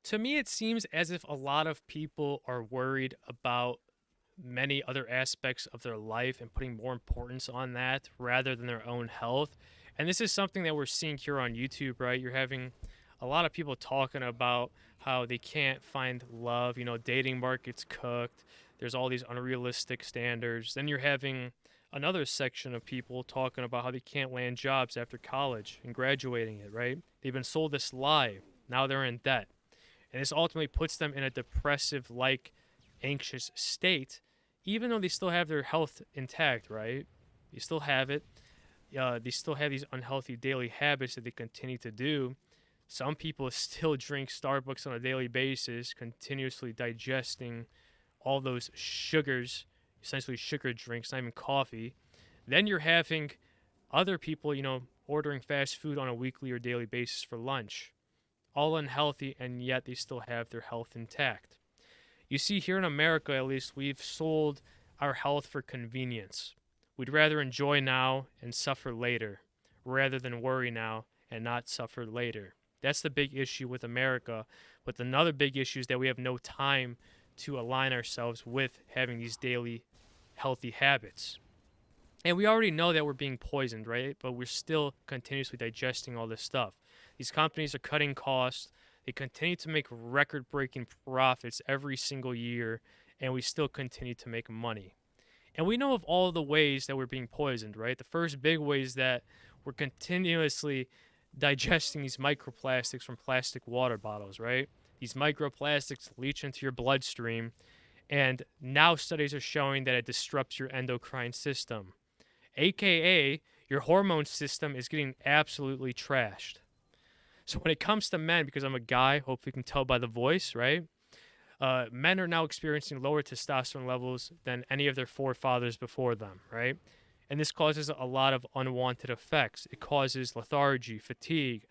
To me, it seems as if a lot of people are worried about many other aspects of their life and putting more importance on that rather than their own health. And this is something that we're seeing here on YouTube, right? You're having a lot of people talking about how they can't find love, dating market's cooked. There's all these unrealistic standards. Then you're having another section of people talking about how they can't land jobs after college and graduating it, right? They've been sold this lie. Now they're in debt. And this ultimately puts them in a depressive like anxious state, even though they still have their health intact, right? They still have it. They still have these unhealthy daily habits that they continue to do. Some people still drink Starbucks on a daily basis, continuously digesting all those sugars, essentially sugar drinks, not even coffee. Then you're having other people, ordering fast food on a weekly or daily basis for lunch, all unhealthy, and yet they still have their health intact. You see, here in America, at least, we've sold our health for convenience. We'd rather enjoy now and suffer later, rather than worry now and not suffer later. That's the big issue with America. But another big issue is that we have no time to align ourselves with having these daily healthy habits. And we already know that we're being poisoned, right? But we're still continuously digesting all this stuff. These companies are cutting costs. They continue to make record breaking profits every single year, and we still continue to make money. And we know of all the ways that we're being poisoned, right? The first big way is that we're continuously digesting these microplastics from plastic water bottles, right? These microplastics leach into your bloodstream, and now studies are showing that it disrupts your endocrine system, aka your hormone system is getting absolutely trashed. So when it comes to men, because I'm a guy, hopefully you can tell by the voice, right? Men are now experiencing lower testosterone levels than any of their forefathers before them, right? And this causes a lot of unwanted effects. It causes lethargy, fatigue,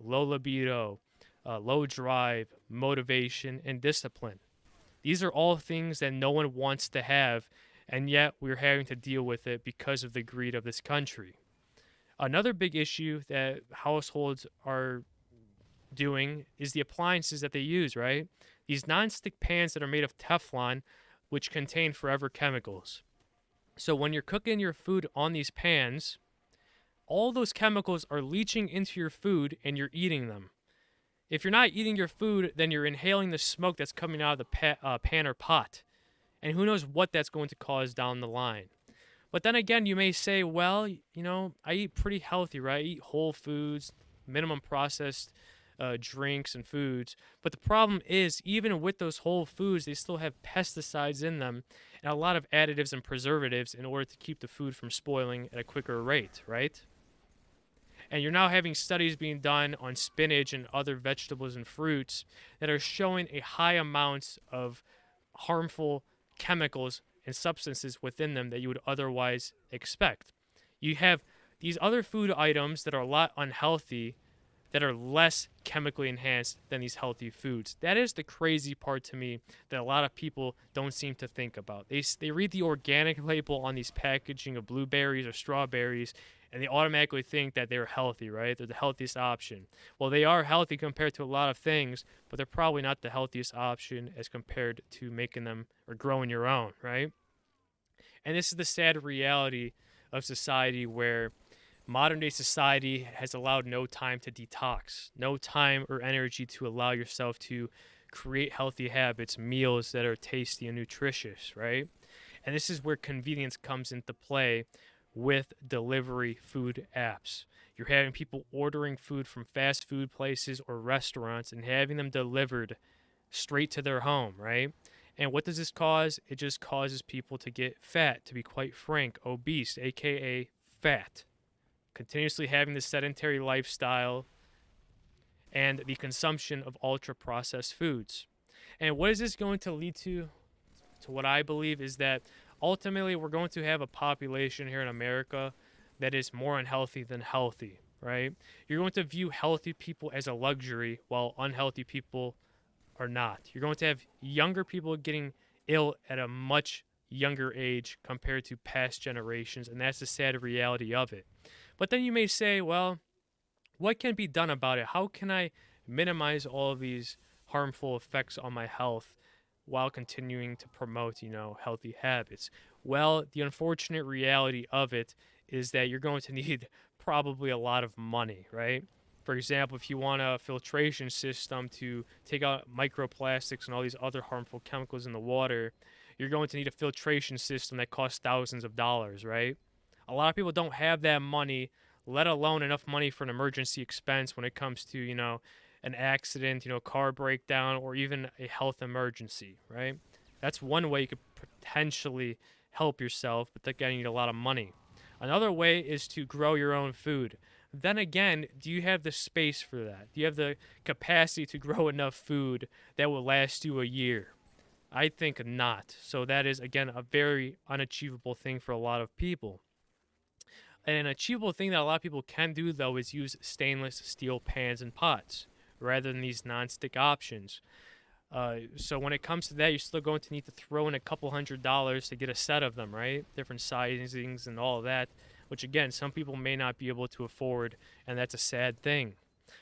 low libido, low drive, motivation, and discipline. These are all things that no one wants to have, and yet we're having to deal with it because of the greed of this country. Another big issue that households are doing is the appliances that they use, right? These non-stick pans that are made of Teflon, which contain forever chemicals. So when you're cooking your food on these pans, all those chemicals are leaching into your food and you're eating them. If you're not eating your food, then you're inhaling the smoke that's coming out of the pan or pot. And who knows what that's going to cause down the line. But then again, you may say, well, I eat pretty healthy, right? I eat whole foods, minimum processed drinks and foods. But the problem is, even with those whole foods, they still have pesticides in them and a lot of additives and preservatives in order to keep the food from spoiling at a quicker rate, right? And you're now having studies being done on spinach and other vegetables and fruits that are showing a high amounts of harmful chemicals and substances within them that you would otherwise expect. You have these other food items that are a lot unhealthy that are less chemically enhanced than these healthy foods. That is the crazy part to me that a lot of people don't seem to think about. They read the organic label on these packaging of blueberries or strawberries and they automatically think that they're healthy, right? They're the healthiest option. Well, they are healthy compared to a lot of things, but they're probably not the healthiest option as compared to making them or growing your own, right? And this is the sad reality of society where modern day society has allowed no time to detox, no time or energy to allow yourself to create healthy habits, meals that are tasty and nutritious, right? And this is where convenience comes into play with delivery food apps. You're having people ordering food from fast food places or restaurants and having them delivered straight to their home, right? And what does this cause? It just causes people to get fat, to be quite frank, obese, aka fat. Continuously having this sedentary lifestyle and the consumption of ultra processed foods. And what is this going to lead to? To what I believe is that ultimately we're going to have a population here in America that is more unhealthy than healthy, right? You're going to view healthy people as a luxury while unhealthy people are not. You're going to have younger people getting ill at a much younger age compared to past generations, and that's the sad reality of it. But then you may say, well, what can be done about it? How can I minimize all of these harmful effects on my health while continuing to promote, healthy habits? Well, the unfortunate reality of it is that you're going to need probably a lot of money, right? For example, if you want a filtration system to take out microplastics and all these other harmful chemicals in the water, you're going to need a filtration system that costs thousands of dollars, right? A lot of people don't have that money, let alone enough money for an emergency expense when it comes to, an accident, car breakdown, or even a health emergency, right? That's one way you could potentially help yourself, but again, you need a lot of money. Another way is to grow your own food. Then again, do you have the space for that? Do you have the capacity to grow enough food that will last you a year? I think not. So that is again a very unachievable thing for a lot of people. And an achievable thing that a lot of people can do though is use stainless steel pans and pots rather than these non-stick options. So when it comes to that, you're still going to need to throw in a couple $100s to get a set of them, right? Different sizings and all of that, which again, some people may not be able to afford, and that's a sad thing.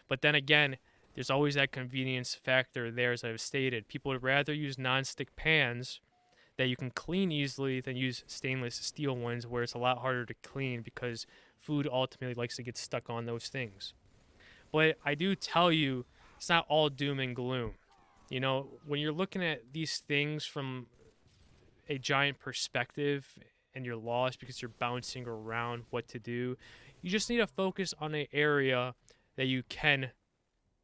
But then again, there's always that convenience factor there, as I've stated. People would rather use non-stick pans that you can clean easily than use stainless steel ones where it's a lot harder to clean because food ultimately likes to get stuck on those things. But I do tell you, it's not all doom and gloom. When you're looking at these things from a giant perspective and you're lost because you're bouncing around what to do, you just need to focus on an area that you can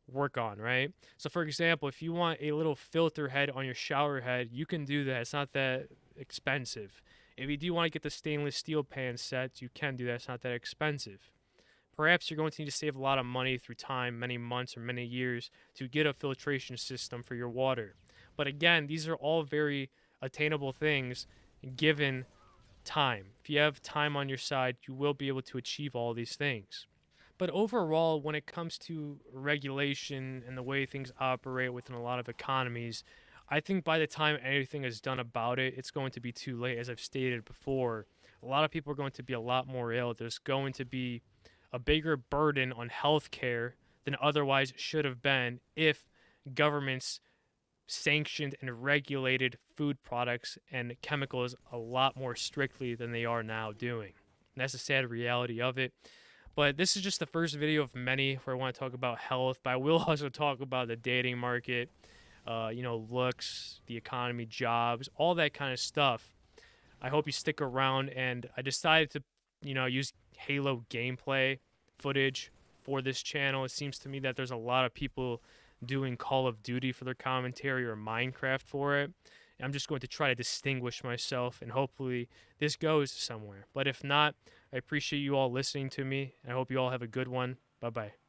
work on, right? So, for example, if you want a little filter head on your shower head, you can do that. It's not that expensive. If you do want to get the stainless steel pan set, you can do that. It's not that expensive. Perhaps you're going to need to save a lot of money through time, many months or many years, to get a filtration system for your water. But again, these are all very attainable things given time. If you have time on your side, you will be able to achieve all these things. But overall, when it comes to regulation and the way things operate within a lot of economies, I think by the time anything is done about it, it's going to be too late. As I've stated before, a lot of people are going to be a lot more ill. There's going to be a bigger burden on healthcare than otherwise should have been if governments sanctioned and regulated food products and chemicals a lot more strictly than they are now doing. And that's the sad reality of it. But this is just the first video of many where I want to talk about health, but I will also talk about the dating market, looks, the economy, jobs, all that kind of stuff. I hope you stick around, and I decided to, use Halo gameplay footage for this channel. It seems to me that there's a lot of people doing Call of Duty for their commentary or Minecraft for it. And I'm just going to try to distinguish myself, and hopefully this goes somewhere. But if not, I appreciate you all listening to me. I hope you all have a good one. Bye-bye.